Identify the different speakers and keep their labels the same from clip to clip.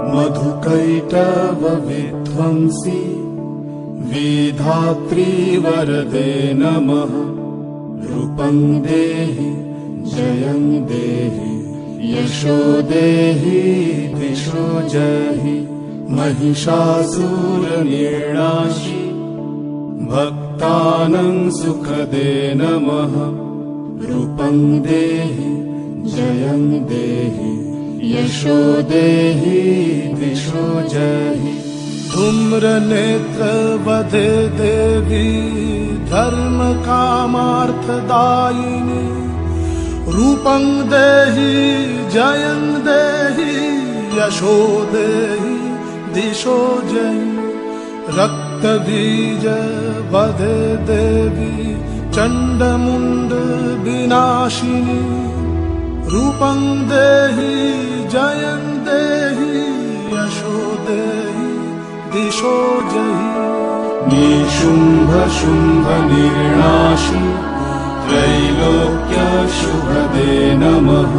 Speaker 1: मधुकैटभ विध्वंसी विधात्री वरदे नमः। रूपं देहि जयं देहि यशो देहि दिशो जहि। महिषासुरनिर्णाशि भक्तानां सुखदे नमः। रूपं देहि जयं देहि यशो देहि दिशो जहि।
Speaker 2: धूम्रनेत्र वधे देवी धर्म कामार्थदायिनी। रूपं देहि जयं देहि यशो देहि दिशो जहि। रक्तबीज वधे देवी चण्डमुण्ड विनाशिनी। रूपं देहि जयं देहि यशो देहि दिशो जहि।
Speaker 1: निशुम्भ शुम्भ निर्णाशि त्रैलोक्य शुभदे नमः।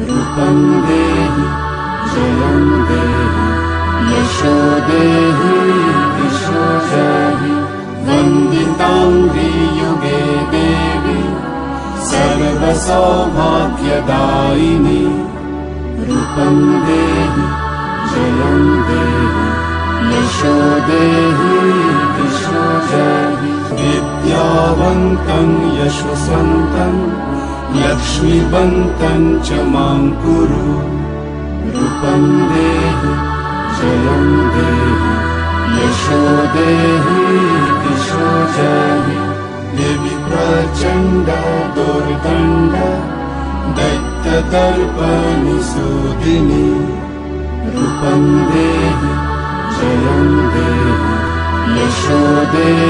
Speaker 1: रूपं देहि जयं देहि यशो देहि दिशो जहि। वन्दिताङ्घ्रि युगे देवी सर्वसौभाग्यदायिनी। रूपं देहि जयं देहि यशो देहि दिशो जहि। विद्यावन्तं यशस्वन्तं लक्ष्मीवन्तं च मां कुरु। रूपं देहि जयं देहि यशो देहि दिशो जहि। देवी प्रचण्ड दुर्दण्ड दैत्यदर्पनिसूदिनी। रूपं देहि जयं देहि यशो देहि